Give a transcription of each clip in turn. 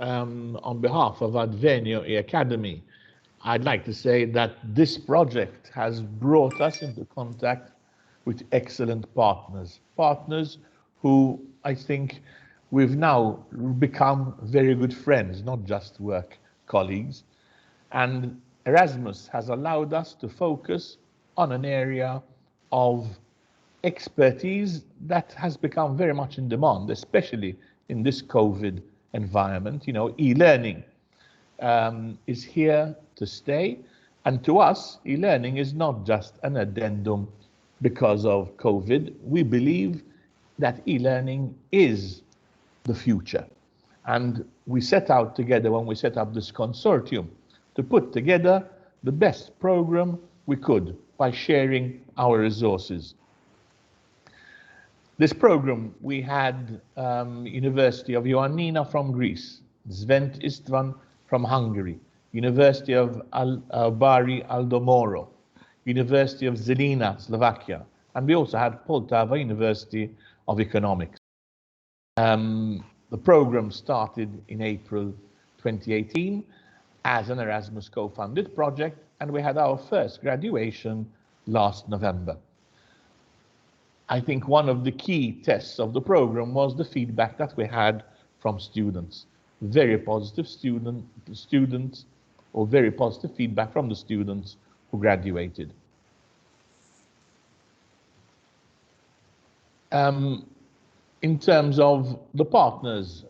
on behalf of Advenio Academy, I'd like to say that this project has brought us into contact with excellent partners, partners who I think we've now become very good friends, not just work colleagues. And Erasmus has allowed us to focus on an area of expertise that has become very much in demand, especially in this COVID environment. You know, e-learning is here to stay. And to us, e-learning is not just an addendum because of COVID. We believe that e-learning is the future. And we set out together, when we set up this consortium, to put together the best program we could by sharing our resources. This program, we had University of Ioannina from Greece, Szent Istvan from Hungary, University of Bari, Aldo, Moro, University of Žilina, Slovakia, and we also had Poltava University of Economics. The program started in April 2018 as an Erasmus co-funded project, and we had our first graduation last November. I think one of the key tests of the program was the feedback that we had from students. Very positive students, or very positive feedback from the students who graduated. In terms of the partners,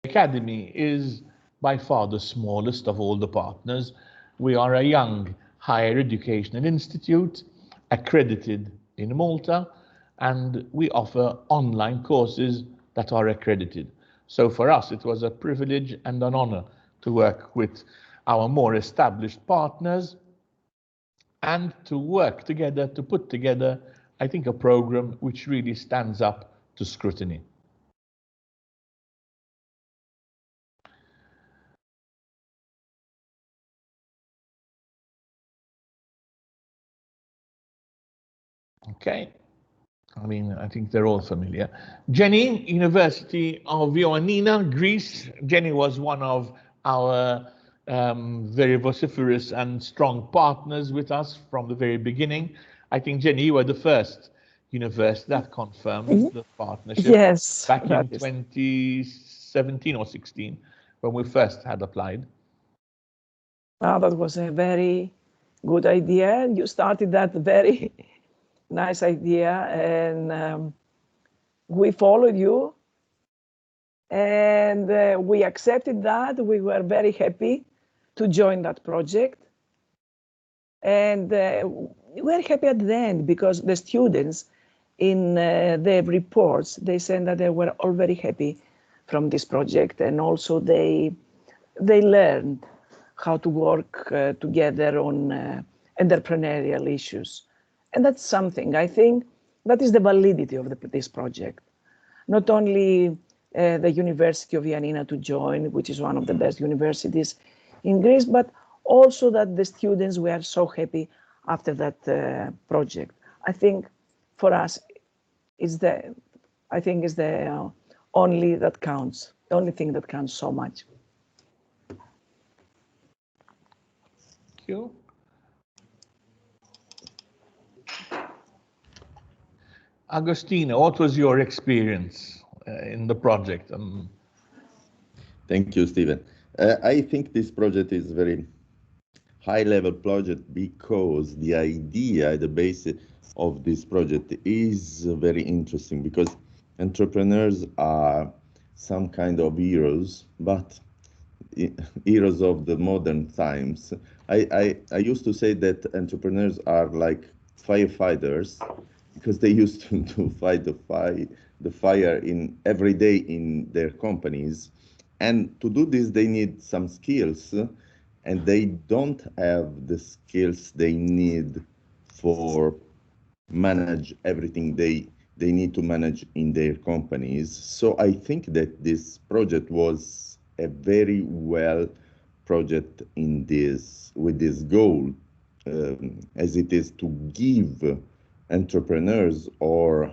the Academy is by far the smallest of all the partners. We are a young higher educational institute accredited in Malta, and we offer online courses that are accredited. So for us, it was a privilege and an honor to work with our more established partners and to work together to put together, I think, a program which really stands up to scrutiny. Okay. I think they're all familiar. Jenny, University of Ioannina, Greece. Jenny was one of our very vociferous and strong partners with us from the very beginning. I think, Jenny, you were the first university that confirmed the partnership. Yes, back in 2017 or 16, when we first had applied. That was a very good idea. You started that very nice idea, and we followed you, and we accepted that. We were very happy to join that project, and we were happy at the end because the students in their reports, they said that they were all very happy from this project, and also they learned how to work together on entrepreneurial issues. And that's something, I think, that is the validity of this project. Not only the University of Ioannina to join, which is one of the best universities in Greece, but also that the students were so happy after that project. I think for us, is the only that counts, the only thing that counts so much. Thank you. Agostino, what was your experience in the project? Thank you, Stephen. I think this project is a very high-level project because the idea, the basis of this project is very interesting, because entrepreneurs are some kind of heroes, but heroes of the modern times. I used to say that entrepreneurs are like firefighters, because they used to fight the fire in every day in their companies. And to do this, they need some skills, and they don't have the skills they need for manage everything they need to manage in their companies. So I think that this project was a very well project in this, with this goal, as it is to give entrepreneurs or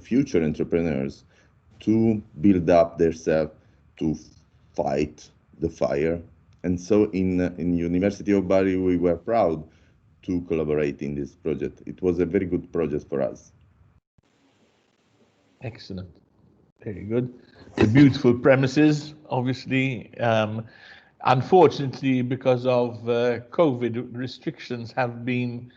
future entrepreneurs to build up themselves, to fight the fire. And so in University of Bari, we were proud to collaborate in this project. It was a very good project for us. Excellent. Very good. The beautiful premises, obviously. Unfortunately, because of COVID, restrictions have been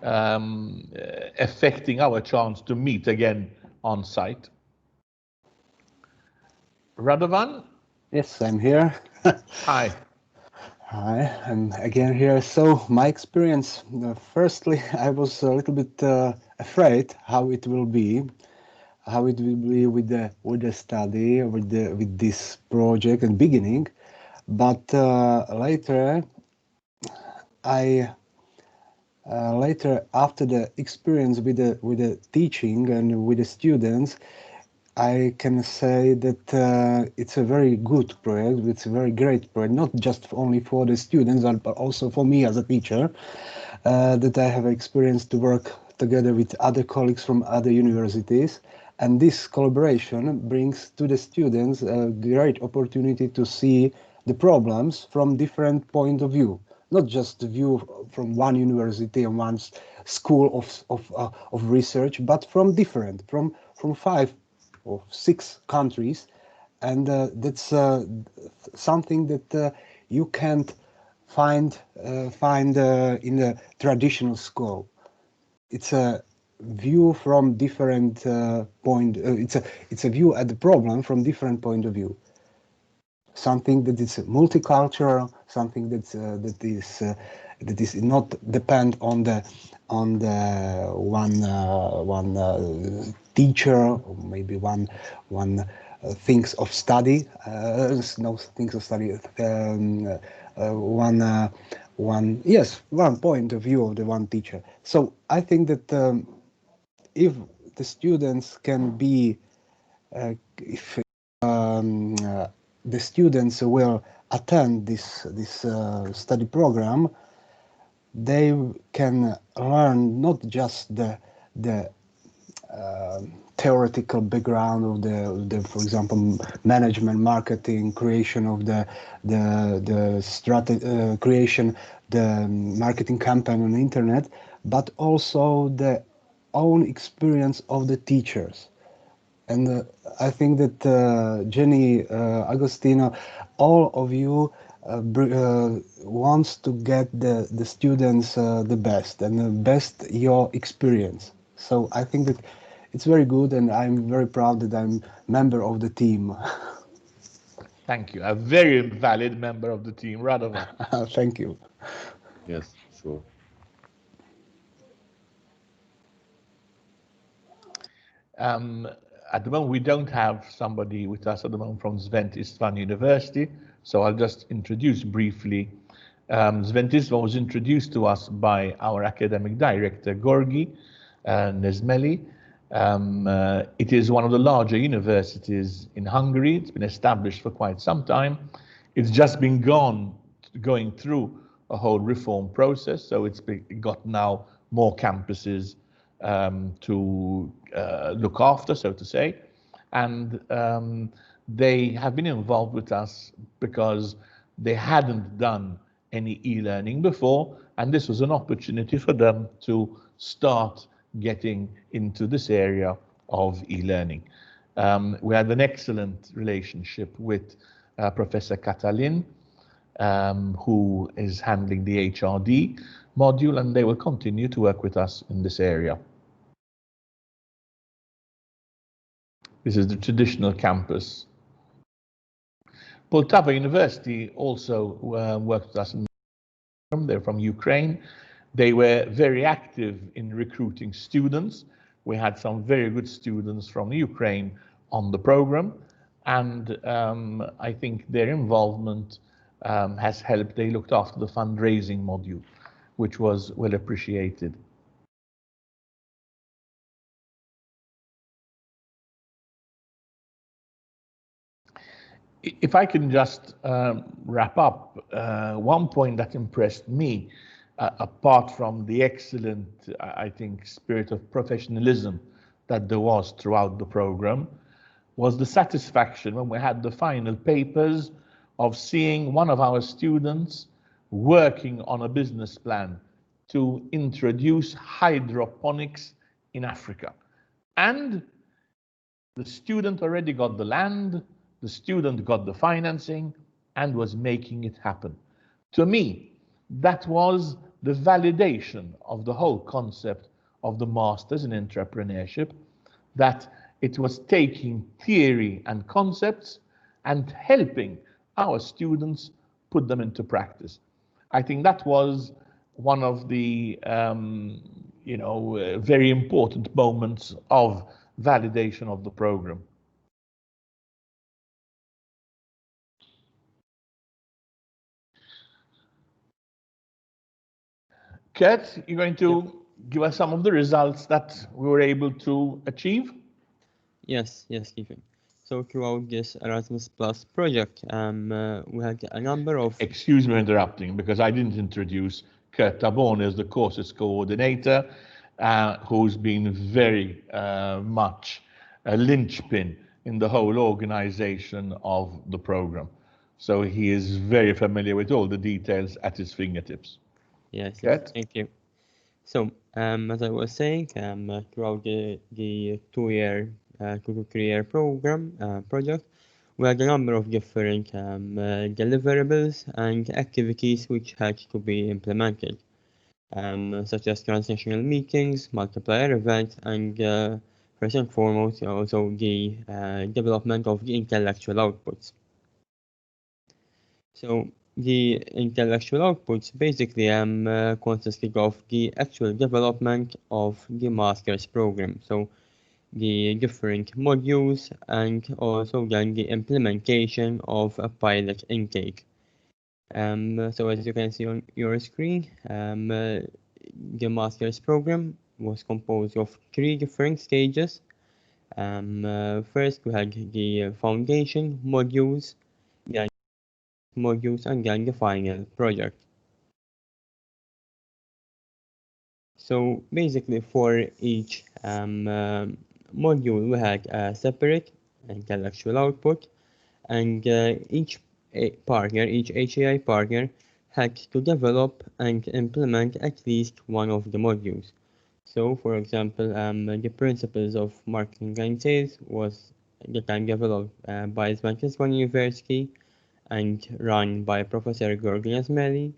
affecting our chance to meet again on site. Radovan? Yes, I'm here. Hi. Hi, I'm again here. So my experience, firstly, I was a little bit afraid how it will be with the study, with this project and beginning, but later after the experience with the teaching and with the students, I can say that it's a very good project. It's a very great project, not just only for the students, but also for me as a teacher, that I have experience to work together with other colleagues from other universities. And this collaboration brings to the students a great opportunity to see the problems from different point of view, not just the view from one university and one school of research, but from different, from 5 or 6 countries, and that's something that you can't find in a traditional school. It's a view from different point. It's a view at the problem from different point of view. Something that is multicultural, something that is not depend on the one teacher, or maybe one things of study. No things of study. One point of view of the one teacher. So I think that if the students can be, if the students will attend this study program, they can learn not just the theoretical background of the for example management, marketing, creation of the strategy, creation the marketing campaign on the internet, but also the own experience of the teachers. And I think that Jenny, Agostino, all of you wants to get the students the best, and the best your experience. So I think that it's very good, and I'm very proud that I'm member of the team. Thank you. A very valid member of the team, Radovan. Thank you. Yes, sure. At the moment, we don't have somebody with us at the moment from Szent Istvan University, so I'll just introduce briefly. Szent Istvan was introduced to us by our academic director, Gorgi Nezmeli. It is one of the larger universities in Hungary. It's been established for quite some time. It's just been going through a whole reform process, so it's got now more campuses to look after, so to say. And they have been involved with us because they hadn't done any e-learning before, and this was an opportunity for them to start getting into this area of e-learning. We had an excellent relationship with Professor Katalin, who is handling the HRD module, and they will continue to work with us in this area. This is the traditional campus. Poltava University also worked with us. They're from Ukraine. They were very active in recruiting students. We had some very good students from Ukraine on the program, and I think their involvement has helped. They looked after the fundraising module, which was well appreciated. If I can just wrap up, one point that impressed me, apart from the excellent, I think, spirit of professionalism that there was throughout the program, was the satisfaction when we had the final papers, of seeing one of our students working on a business plan to introduce hydroponics in Africa. And the student already got the land, the student got the financing, and was making it happen. To me, that was the validation of the whole concept of the Masters in Entrepreneurship, that it was taking theory and concepts and helping our students put them into practice. I think that was one of the very important moments of validation of the program. Kurt, you're going to give us some of the results that we were able to achieve? Yes, Stephen. So throughout this Erasmus Plus project, we had a number of... Excuse me for interrupting, because I didn't introduce Kurt Tabone as the courses coordinator, who's been very much a linchpin in the whole organization of the program. So he is very familiar with all the details at his fingertips. Yes, thank you. So, as I was saying, throughout the 2-year to 3-year program project, we had a number of different deliverables and activities which had to be implemented, such as transnational meetings, multiplier events, and first and foremost, also the development of the intellectual outputs. So the intellectual outputs basically consisted of the actual development of the master's program. So the different modules and also then the implementation of a pilot intake. So as you can see on your screen, the master's program was composed of 3 different stages. First we had the foundation modules, then modules, and then the final project. So basically for each module we had a separate intellectual output, and each HEI partner had to develop and implement at least one of the modules. So for example, the principles of marketing and sales was at the time developed by Istvan University and run by Professor Georgi Asmeli.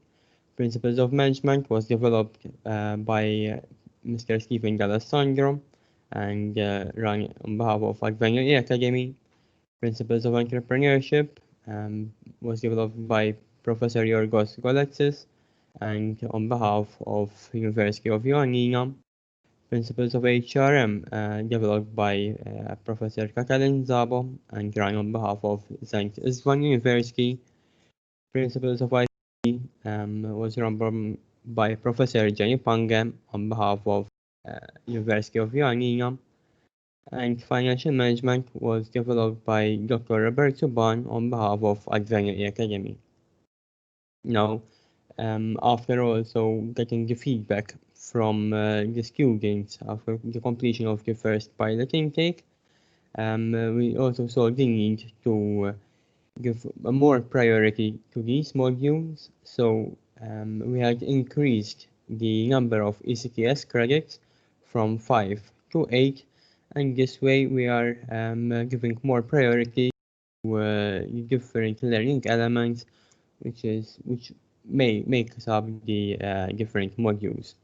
Principles of Management was developed by Mr. Stephen D'Alessandro and run on behalf of MHEI Academy. Principles of Entrepreneurship was developed by Professor Yorgos Goletsis and on behalf of University of Ioannina. Principles of HRM developed by Professor Katalin Zabo and run on behalf of Szent Istvan University. Principles of IT was run by Professor Jenny Pangem on behalf of University of Ioannina. And financial management was developed by Dr. Roberto Ban on behalf of MHEI Academy. Now, after also getting the feedback from the students after the completion of the first pilot intake, we also saw the need to give more priority to these modules. So we had increased the number of ECTS credits from 5 to 8, and this way we are giving more priority to different learning elements which may make up the different modules.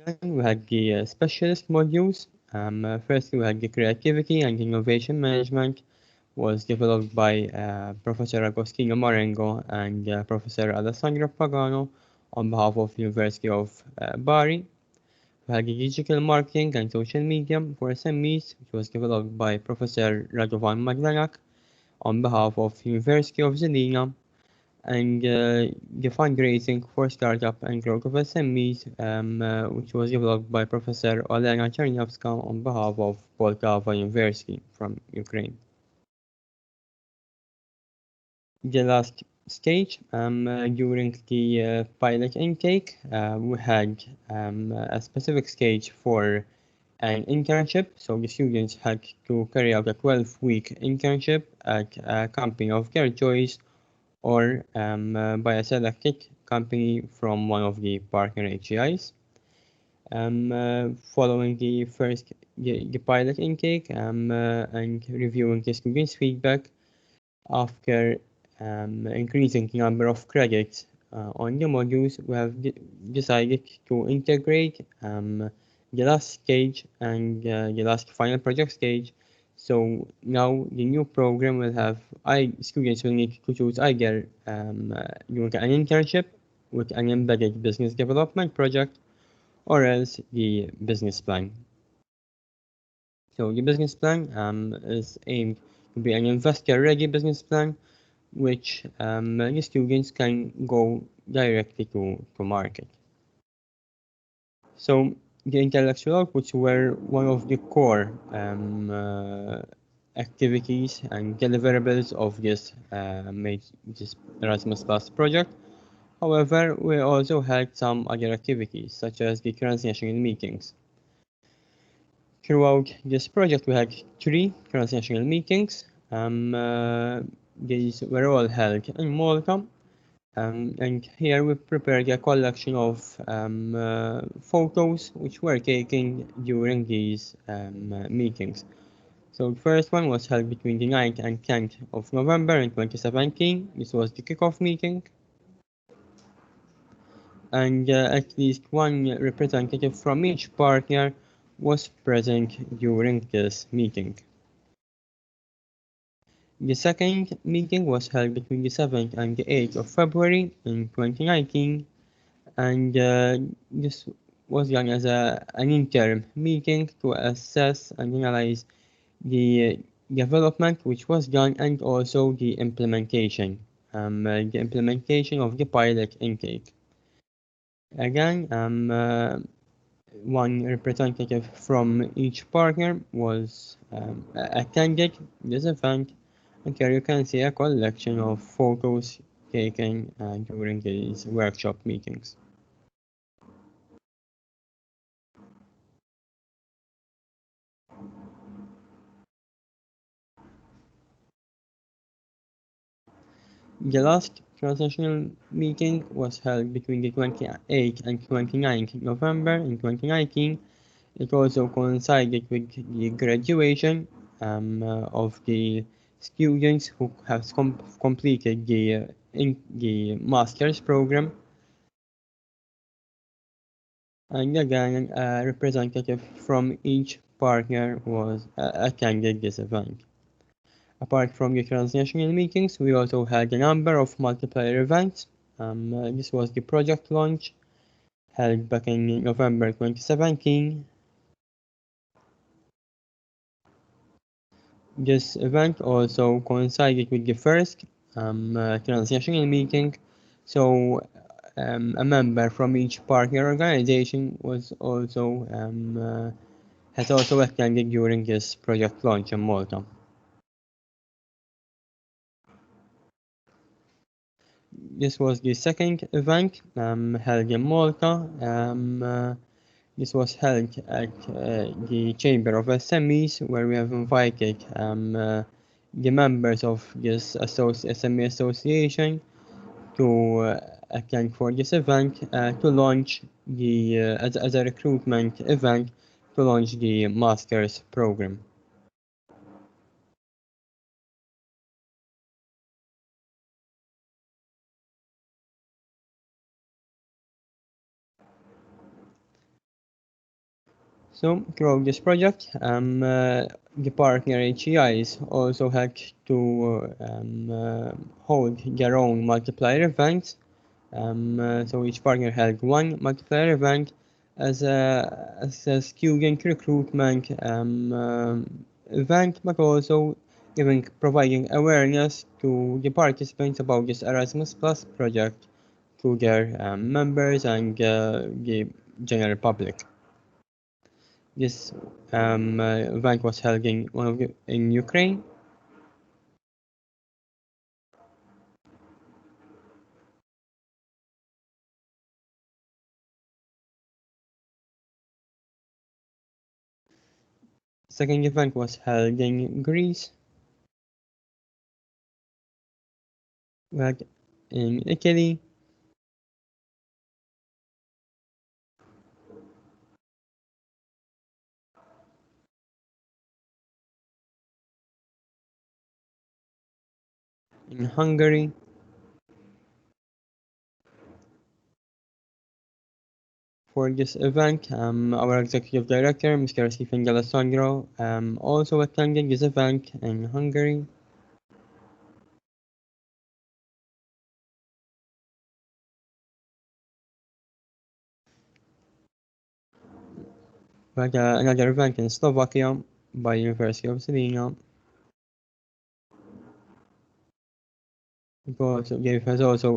Then we had the specialist modules. First we had the creativity and innovation management was developed by Professor Agostino Marengo and Professor Alessandro Pagano on behalf of the University of Bari. We had the digital marketing and social media for SMEs, which was developed by Professor Radovan Magdalak on behalf of the University of Žilina. And the fundraising for startup and growth of SMEs, which was developed by Professor Olena Czerniawska on behalf of Poltava University from Ukraine. The last stage, during the pilot intake, we had a specific stage for an internship. So the students had to carry out a 12-week internship at a company of their choice or by a selected company from one of the partner HEIs. Following the first the pilot intake and reviewing the students' feedback, after increasing the number of credits on the modules, we have decided to integrate the last stage and the last final project stage. So now the new program will have students will need to choose either doing an internship with an embedded business development project or else the business plan. So the business plan is aimed to be an investor-ready business plan, which the students can go directly to market. So the intellectual outputs were one of the core activities and deliverables of this Erasmus Plus project. However, we also had some other activities, such as the transnational meetings. Throughout this project, we had 3 transnational meetings. These were all held in Malta. And here we prepared a collection of photos which were taken during these meetings. So the first one was held between the 9th and 10th of November in 2017. This was the kickoff meeting. And at least one representative from each partner was present during this meeting. The second meeting was held between the 7th and the 8th of February in 2019, and this was done as an interim meeting to assess and analyze the development which was done and also the implementation of the pilot intake. Again, one representative from each partner was attended this event, and here you can see a collection of photos taken during these workshop meetings. The last transnational meeting was held between the 28th and 29th November in 2019. It also coincided with the graduation of the students who have completed the master's program. And again, a representative from each partner was attended this event. Apart from the transnational meetings, we also had a number of multiplier events. This was the project launch held back in November 2017. This event also coincided with the first transnational meeting, so a member from each partner organization was also has also attended during this project launch in Malta. This was the second event held in Malta. This was held at the Chamber of SMEs, where we have invited the members of this SME association to attend for this event to launch the as a recruitment event to launch the master's program. So throughout this project, the partner HEIs also had to hold their own multiplier events. So each partner held one multiplier event as a student recruitment event, but also providing awareness to the participants about this Erasmus Plus project to their members and the general public. This event was held in Ukraine. second event was held in Greece. We had in Italy. In Hungary. For this event, our executive director, Mr. Stephen Alessandro, also attended this event in Hungary. We had another event in Slovakia by University of Žilina. It has also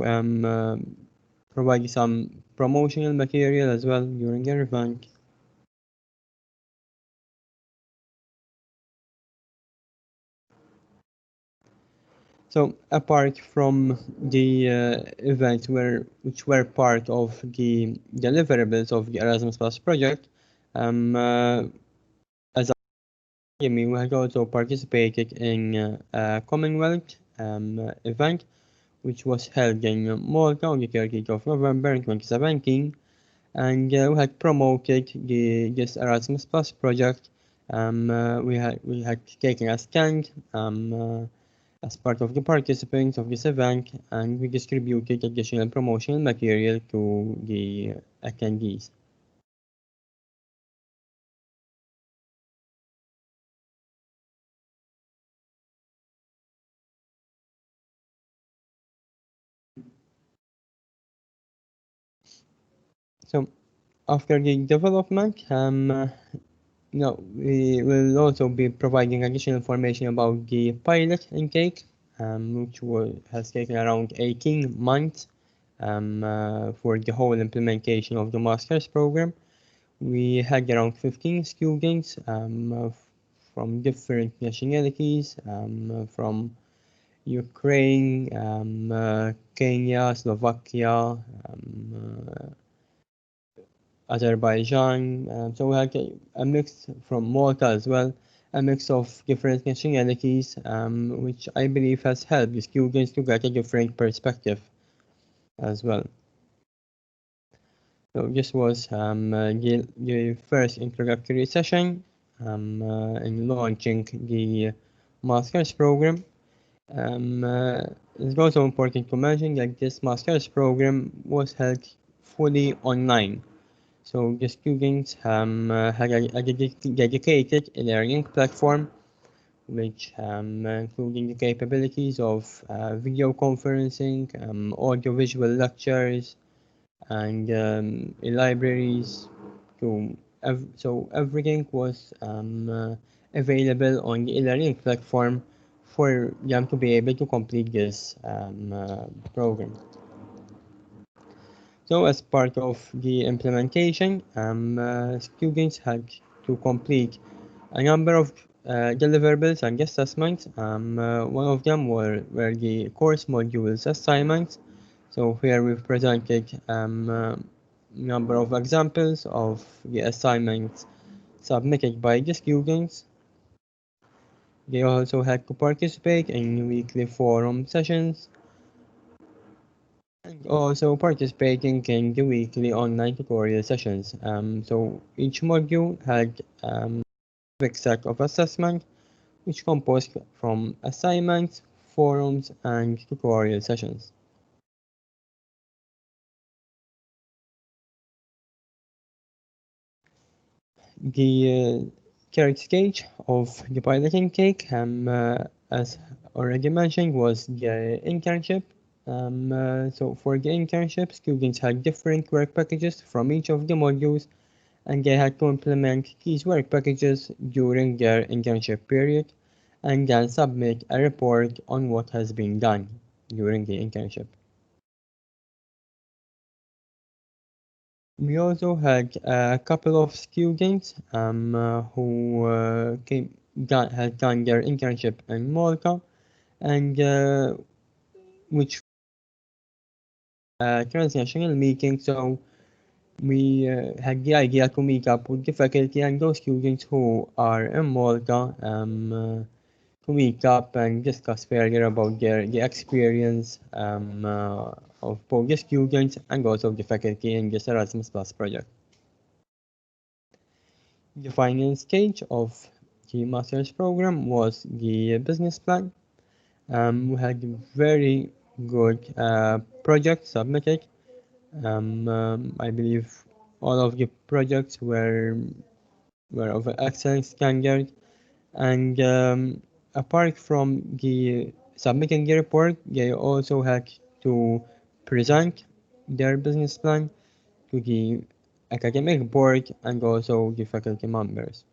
provided some promotional material as well during their event. So apart from the events which were part of the deliverables of the Erasmus Plus project, as we had also participated in a Commonwealth event, which was held in Malta on the 30th of November in 2017, and we had promoted this Erasmus Plus project. We had taken a stand as part of the participants of this event, and we distributed additional promotional material to the attendees. So after the development, we will also be providing additional information about the pilot intake, which has taken around 18 months for the whole implementation of the master's program. We had around 15 students from different nationalities, from Ukraine, Kenya, Slovakia, Azerbaijan. So we had a mix from Malta as well, a mix of different nationalities, which I believe has helped the students to get a different perspective as well. So this was the first introductory session in launching the master's program. It's also important to mention that this master's program was held fully online. So the students had a dedicated learning platform, which including the capabilities of video conferencing, audio-visual lectures, and libraries. So everything was available on the e-learning platform for them to be able to complete this program. So as part of the implementation, students had to complete a number of deliverables and assessments. One of them were the course modules assignments. So here we've presented a number of examples of the assignments submitted by the students. They also had to participate in weekly forum sessions, and also participating in the weekly online tutorial sessions. So each module had a set of assessment, which composed from assignments, forums, and tutorial sessions. The third stage of the pilot intake, as already mentioned, was the internship. So for the internship, students had different work packages from each of the modules, and they had to implement these work packages during their internship period, and then submit a report on what has been done during the internship. We also had a couple of students who had done their internship in Malta, and which transnational meeting. So we had the idea to meet up with the faculty and those students who are in Malta to meet up and discuss further about their experience of both the students and also the faculty in this Erasmus Plus project. The final stage of the master's program was the business plan. We had very good project submitted. I believe all of the projects were of an excellent standard, and apart from the submitting the report, they also had to present their business plan to the academic board and also the faculty members.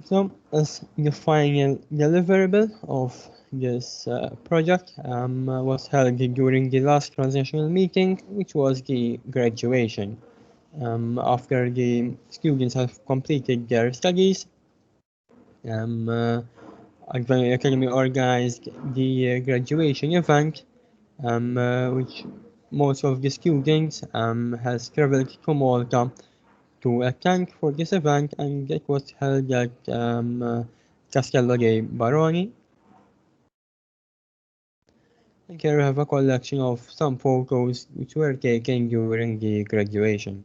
So, as the final deliverable of this project was held during the last transnational meeting, which was the graduation. After the students have completed their studies, Academy organized the graduation event, which most of the students has traveled to Malta to attend for this event, and it was held at Castello dei Baroni. And here we have a collection of some photos which were taken during the graduation.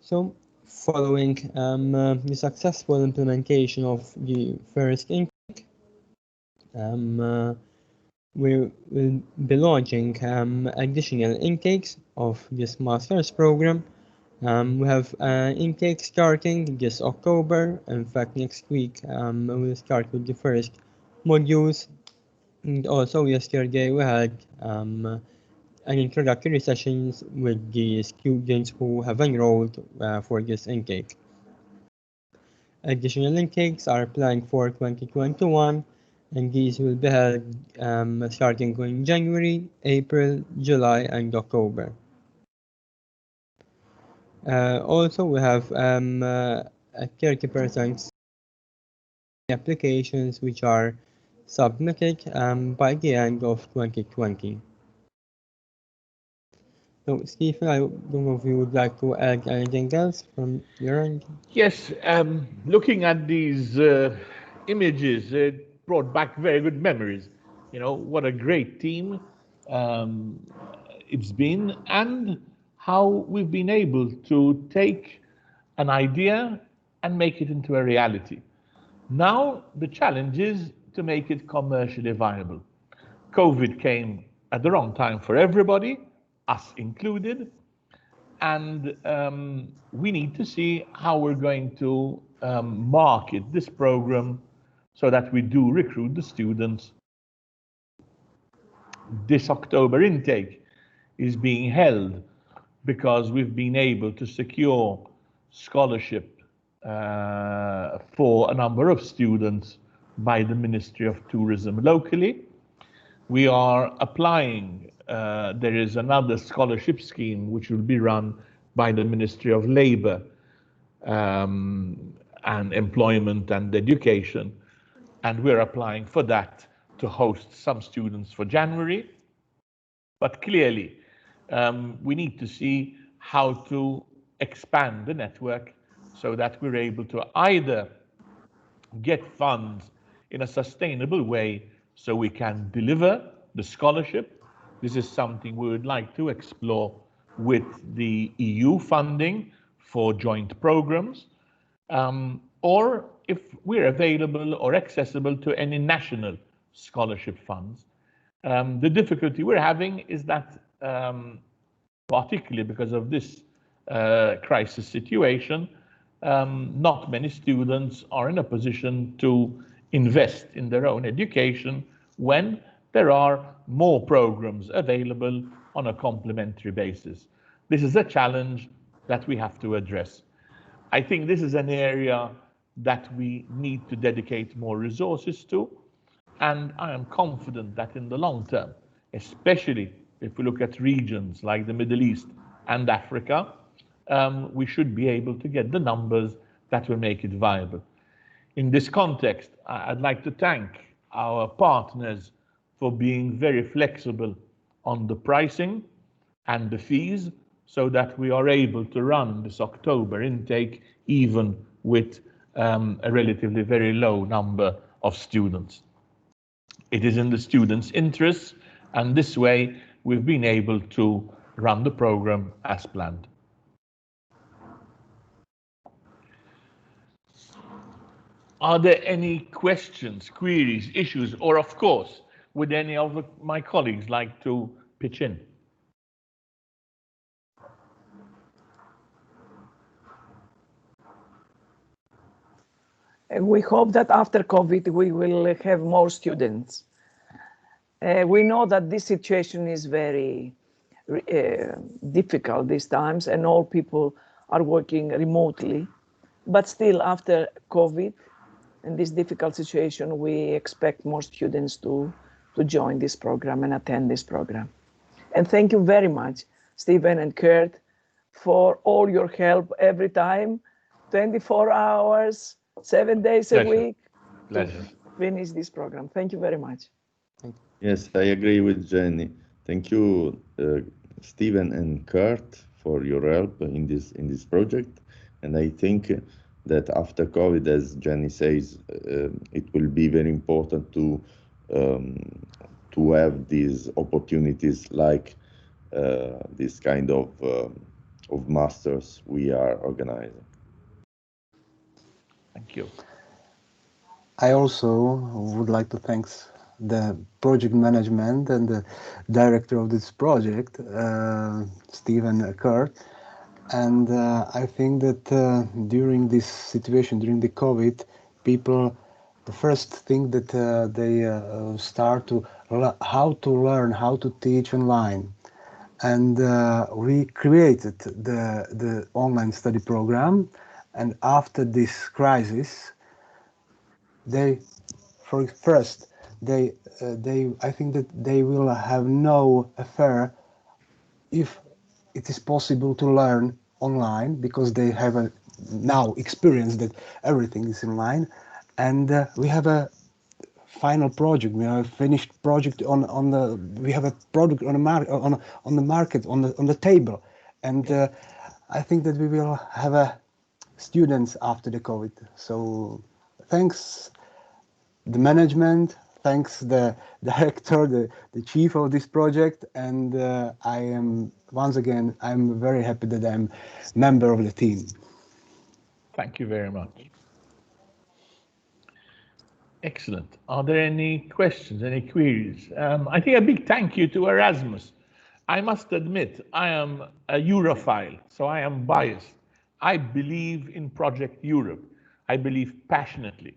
So, following the successful implementation of the first intake, we will be launching additional intakes of this master's program. We have an intake starting this October. In fact, next week we'll start with the first modules. And also yesterday we had an introductory sessions with the students who have enrolled for this intake. Additional intakes are planned for 2021, and these will be held starting in January, April, July, and October. Also, we have a 30% applications which are submitted by the end of 2020. So, Stephen, I don't know if you would like to add anything else from your end. Yes, looking at these images, it brought back very good memories. You know, what a great team it's been, and how we've been able to take an idea and make it into a reality. Now, the challenge is to make it commercially viable. COVID came at the wrong time for everybody, us included, and we need to see how we're going to market this program so that we do recruit the students. This October intake is being held because we've been able to secure scholarship for a number of students by the Ministry of Tourism locally. We are applying, there is another scholarship scheme which will be run by the Ministry of Labour and Employment and Education, and we're applying for that to host some students for January. But clearly, we need to see how to expand the network so that we're able to either get funds in a sustainable way so we can deliver the scholarship. This is something we would like to explore with the EU funding for joint programs, or if we're available or accessible to any national scholarship funds. The difficulty we're having is that, particularly because of this crisis situation, not many students are in a position to invest in their own education when there are more programs available on a complementary basis. This is a challenge that we have to address. I think this is an area that we need to dedicate more resources to, and I am confident that in the long term, especially if we look at regions like the Middle East and Africa, we should be able to get the numbers that will make it viable. In this context, I'd like to thank our partners for being very flexible on the pricing and the fees, so that we are able to run this October intake even with a relatively very low number of students. It is in the students' interests, and this way we've been able to run the program as planned. Are there any questions, queries, issues, or of course, would any of my colleagues like to pitch in? We hope that after COVID, we will have more students. We know that this situation is very difficult these times, and all people are working remotely. But still, after COVID, in this difficult situation, we expect more students to join this program and attend this program. And thank you very much, Stephen and Kurt, for all your help every time, 24 hours, 7 days a week, to finish this program. Thank you very much. Yes, I agree with Jenny. Thank you, Stephen and Kurt, for your help in this project. And I think that after COVID, as Jenny says, it will be very important to have these opportunities like this kind of masters we are organizing. Thank you. I also would like to thank the project management and the director of this project, Stephen Kurt. And I think that during this situation, during the COVID, people, the first thing that they start to how to learn, how to teach online. And we created the online study program. And after this crisis, I think that they will have no affair if it is possible to learn online, because they have now experience that everything is online. And we have a final project. We have a finished project we have a product on the market, on the table. And I think that we will have students after the COVID. So thanks the management, thanks the director, the chief of this project, and I'm very happy that I'm member of the team. Thank you very much. Excellent. Are there any questions, any queries? I think a big thank you to Erasmus. I must admit, I am a Europhile, so I am biased. I believe in Project Europe. I believe passionately.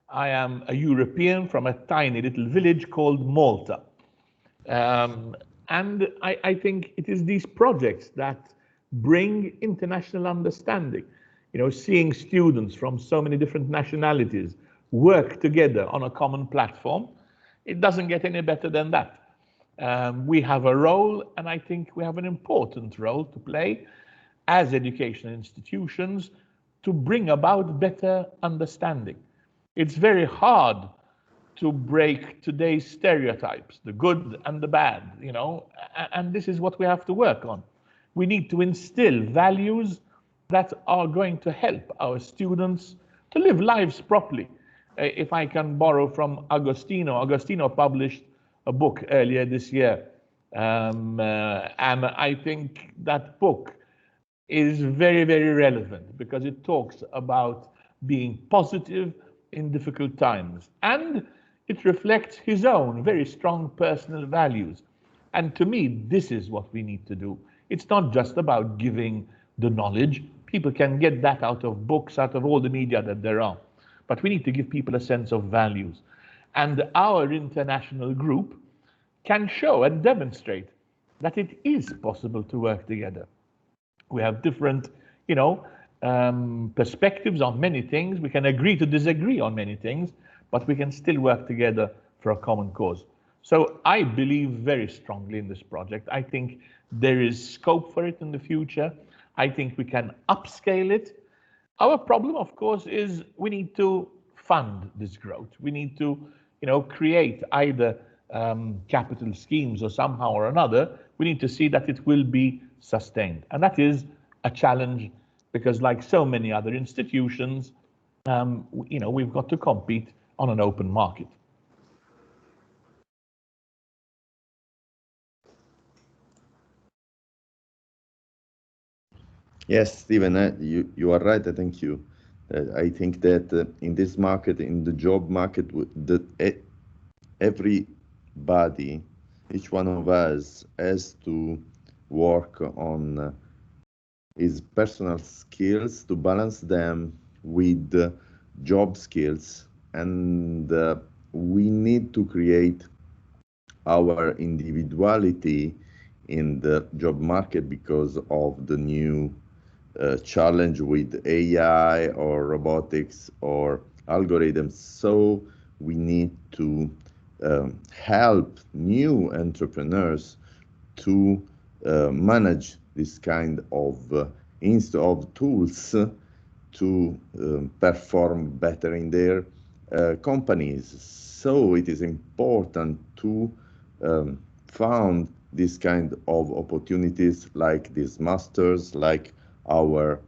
I am a European from a tiny little village called Malta. And I think it is these projects that bring international understanding. You know, seeing students from so many different nationalities work together on a common platform, it doesn't get any better than that. We have a role, and I think we have an important role to play as educational institutions to bring about better understanding. It's very hard to break today's stereotypes, the good and the bad, you know, and this is what we have to work on. We need to instill values that are going to help our students to live lives properly. If I can borrow from Agostino published a book earlier this year, and I think that book is very, very relevant because it talks about being positive in difficult times, and it reflects his own very strong personal values. And to me, this is what we need to do. It's not just about giving the knowledge. People can get that out of books, out of all the media that there are. But we need to give people a sense of values. And our international group can show and demonstrate that it is possible to work together. We have different, perspectives on many things. We can agree to disagree on many things, but we can still work together for a common cause. So I believe very strongly in this project. I think there is scope for it in the future. I think we can upscale it. Our problem, of course, is we need to fund this growth. We need to, create either capital schemes or somehow or another. We need to see that it will be sustained. And that is a challenge because like so many other institutions, we've got to compete on an open market. Yes, Stephen, you are right. I think I think that in this market, in the job market, everybody, each one of us has to work on his personal skills to balance them with job skills, and we need to create our individuality in the job market because of the new challenge with AI or robotics or algorithms. So we need to help new entrepreneurs to manage this kind of tools to perform better in their companies. So it is important to found this kind of opportunities like these masters, like our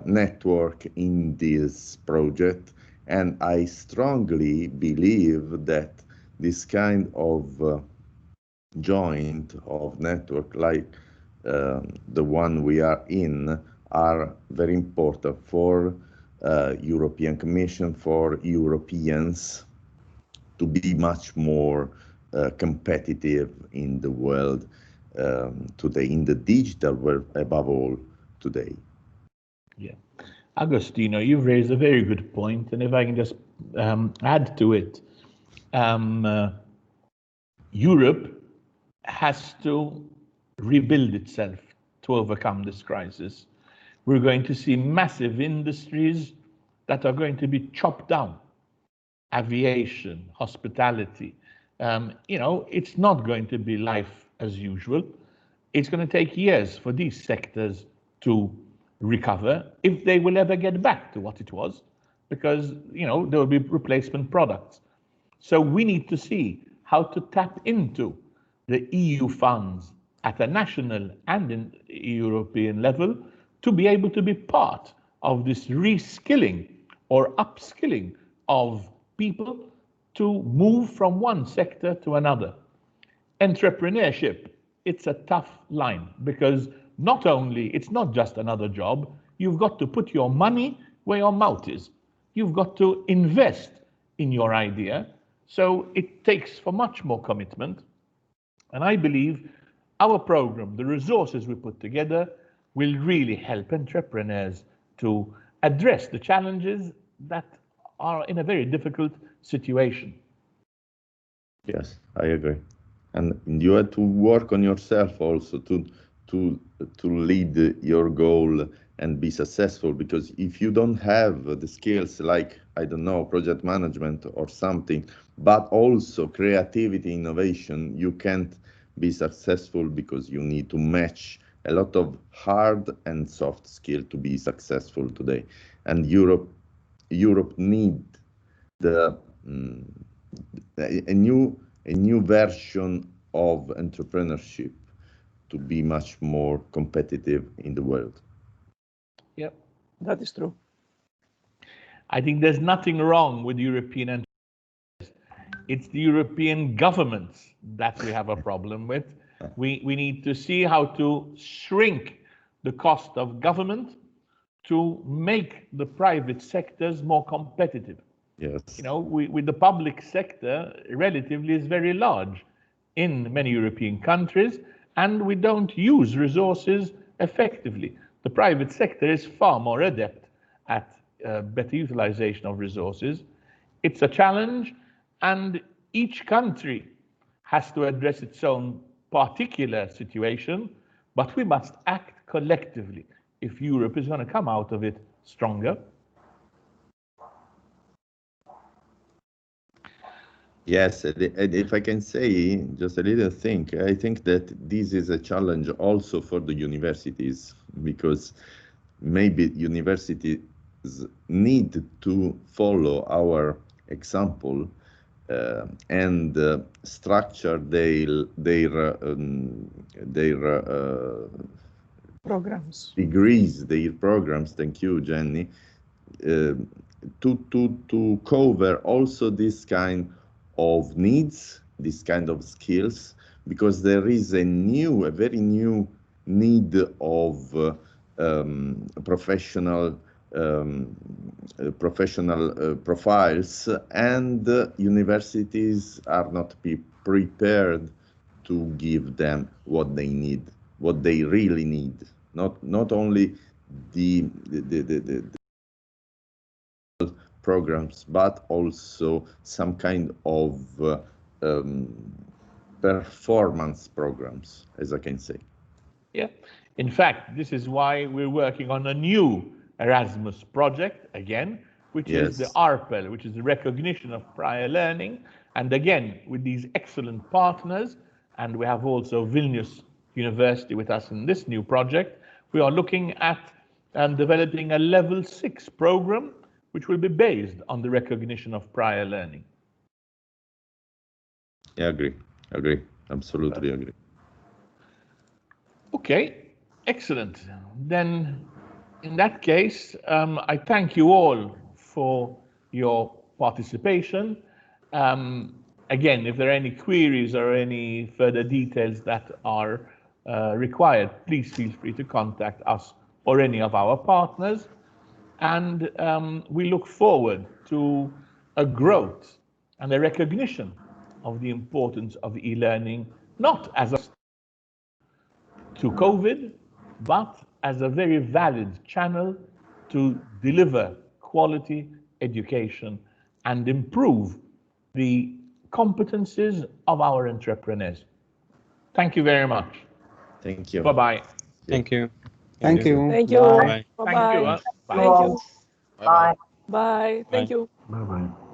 network in this project. And I strongly believe that this kind of joint of network like the one we are in are very important for European Commission, for Europeans to be much more competitive in the world today, in the digital world above all today. Yeah. Agostino, you've raised a very good point, and if I can just add to it, Europe has to rebuild itself to overcome this crisis. We're going to see massive industries that are going to be chopped down. Aviation, hospitality. It's not going to be life as usual. It's going to take years for these sectors to recover, if they will ever get back to what it was, because there will be replacement products. So we need to see how to tap into the EU funds at a national and in European level to be able to be part of this reskilling or upskilling of people to move from one sector to another. Entrepreneurship, it's a tough line because not only, it's not just another job, you've got to put your money where your mouth is. You've got to invest in your idea. So it takes for much more commitment. And I believe our program, the resources we put together, will really help entrepreneurs to address the challenges that are in a very difficult situation. Yes, I agree. And you have to work on yourself also to lead your goal and be successful, because if you don't have the skills like, I don't know, project management or something, but also creativity, innovation, you can't be successful because you need to match a lot of hard and soft skill to be successful today. And Europe need a new version of entrepreneurship to be much more competitive in the world. Yep, that is true. I think there's nothing wrong with European entrepreneurs. It's the European governments that we have a problem with. We need to see how to shrink the cost of government to make the private sectors more competitive. Yes. With the public sector relatively is very large in many European countries, and we don't use resources effectively. The private sector is far more adept at better utilization of resources. It's a challenge, and each country has to address its own particular situation, but we must act collectively if Europe is going to come out of it stronger. Yes, and if I can say just a little thing, I think that this is a challenge also for the universities, because maybe universities need to follow our example and structure their Programs. degrees, their programs. Thank you, Jenny. To cover also this kind of needs, this kind of skills, because there is a very new need of professional profiles, and universities are not prepared to give them what they need, what they really need, not only the programs, but also some kind of performance programs, as I can say. Yeah. In fact, this is why we're working on a new Erasmus project again, which is the ARPEL, which is the recognition of prior learning. And again, with these excellent partners, and we have also Vilnius University with us in this new project, we are looking at developing a level 6 program, which will be based on the recognition of prior learning. Yeah, agree, absolutely agree. Okay, excellent. Then in that case, I thank you all for your participation. Again, if there are any queries or any further details that are required, please feel free to contact us or any of our partners. And we look forward to a growth and a recognition of the importance of e-learning, not as a to COVID, but as a very valid channel to deliver quality education and improve the competencies of our entrepreneurs. Thank you very much. Thank you. Bye-bye. Thank you. Thank you. Thank you. Bye. Bye-bye. Thank you. Thank you. Bye. Bye. Thank you. Bye bye.